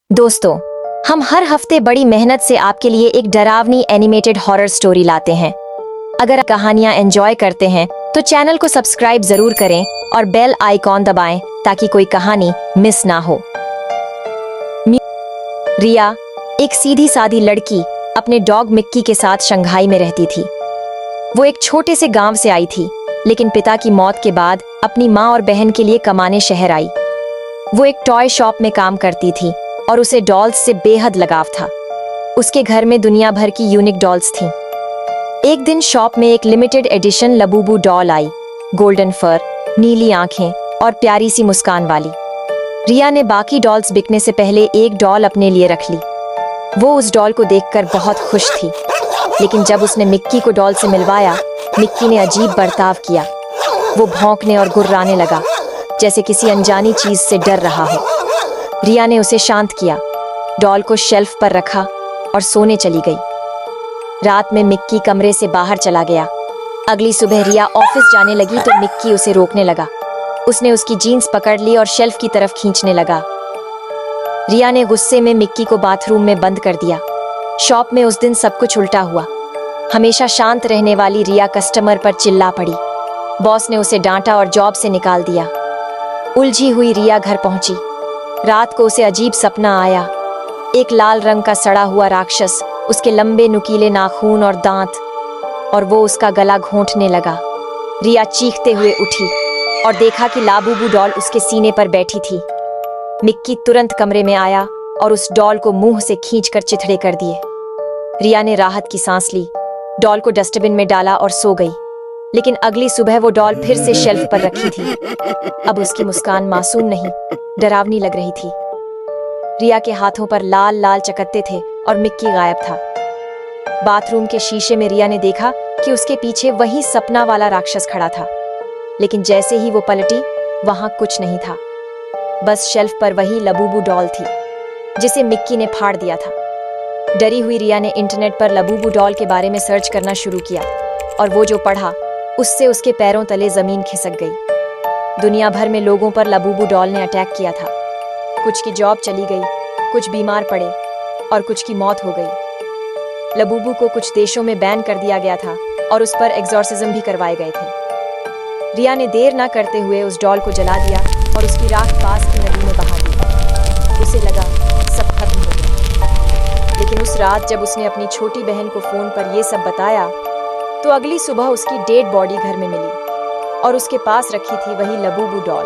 दोस्तों, हम हर हफ्ते बड़ी मेहनत से आपके लिए एक डरावनी एनिमेटेड हॉरर स्टोरी लाते हैं। अगर कहानियां एंजॉय करते हैं तो चैनल को सब्सक्राइब जरूर करें और बेल आइकॉन दबाएं ताकि कोई कहानी मिस ना हो। रिया, एक सीधी सादी लड़की, अपने डॉग मिक्की के साथ शंघाई में रहती थी। वो एक छोटे से गांव से आई थी, लेकिन पिता की मौत के बाद अपनी माँ और बहन के लिए कमाने शहर आई। वो एक टॉय शॉप में काम करती थी और उसे डॉल्स से बेहद लगाव था। उसके घर में दुनिया भर की यूनिक डॉल्स थीं। एक दिन शॉप में एक लिमिटेड एडिशन लबूबू डॉल आई, गोल्डन फर, नीली आंखें और प्यारी सी मुस्कान वाली। रिया ने बाकी डॉल्स बिकने से पहले एक डॉल अपने लिए रख ली। वो उस डॉल को देखकर बहुत खुश थी, लेकिन जब उसने मिक्की को डॉल से मिलवाया, मिक्की ने अजीब बर्ताव किया। वो भौंकने और गुर्राने लगा, जैसे किसी अनजानी चीज से डर रहा हो। रिया ने उसे शांत किया, डॉल को शेल्फ पर रखा और सोने चली गई। रात में मिक्की कमरे से बाहर चला गया। अगली सुबह रिया ऑफिस जाने लगी तो मिक्की उसे रोकने लगा। उसने उसकी जीन्स पकड़ ली और शेल्फ की तरफ खींचने लगा। रिया ने गुस्से में मिक्की को बाथरूम में बंद कर दिया। शॉप में उस दिन सब कुछ उल्टा हुआ। हमेशा शांत रहने वाली रिया कस्टमर पर चिल्ला पड़ी। बॉस ने उसे डांटा और जॉब से निकाल दिया। उलझी हुई रिया घर पहुंची। रात को उसे अजीब सपना आया। एक लाल रंग का सड़ा हुआ राक्षस, उसके लंबे नुकीले नाखून और दांत, और वो उसका गला घोंटने लगा। रिया चीखते हुए उठी और देखा कि लाबूबू डॉल उसके सीने पर बैठी थी। मिक्की तुरंत कमरे में आया और उस डॉल को मुंह से खींचकर चिथड़े कर दिए। रिया ने राहत की सांस ली, डॉल को डस्टबिन में डाला और सो गई। लेकिन अगली सुबह वो डॉल फिर से शेल्फ पर रखी थी। अब उसकी मुस्कान मासूम नहीं, डरावनी लग रही थी। रिया के हाथों पर लाल लाल चकत्ते थे और मिक्की गायब था। बाथरूम के शीशे में रिया ने देखा कि उसके पीछे वही सपना वाला राक्षस खड़ा था। लेकिन जैसे ही वो पलटी, वहां कुछ नहीं था। बस शेल्फ पर वही लबूबू डॉल थी, जिसे मिक्की ने फाड़ दिया था। डरी हुई रिया ने इंटरनेट पर लबूबू डॉल के बारे में सर्च करना शुरू किया, और वो जो पढ़ा, उससे उसके पैरों तले जमीन खिसक गई। दुनिया भर में लोगों पर लबूबू डॉल ने अटैक किया था। कुछ की जॉब चली गई, कुछ बीमार पड़े और कुछ की मौत हो गई। लबूबू को कुछ देशों में बैन कर दिया गया था और उस पर एग्जॉर्सिज्म भी करवाए गए थे। रिया ने देर ना करते हुए उस डॉल को जला दिया और उसकी राख पास की नदी में बहा दी। उसे लगा सब खत्म हो गया। लेकिन उस रात जब उसने अपनी छोटी बहन को फोन पर यह सब बताया, तो अगली सुबह उसकी डेड बॉडी घर में मिली और उसके पास रखी थी वही लबूबू डॉल,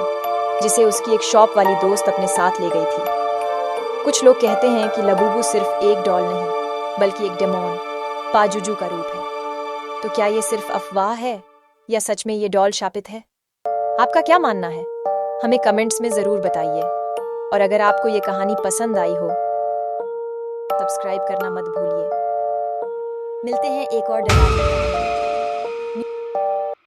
जिसे उसकी एक शॉप वाली दोस्त अपने साथ ले गई थी। कुछ लोग कहते हैं कि लबूबू सिर्फ एक डॉल नहीं, बल्कि एक डेमोन, पाजुजू का रूप है। तो क्या ये सिर्फ अफवाह है या सच में ये डॉल शापित है? आपका क्या मानना है? हमें कमेंट्स में जरूर बताइए। और अगर आपको ये कहानी पसंद आई हो, सब्सक्राइब करना मत भूलिए। मिलते हैं एक और डरावनी कहानी।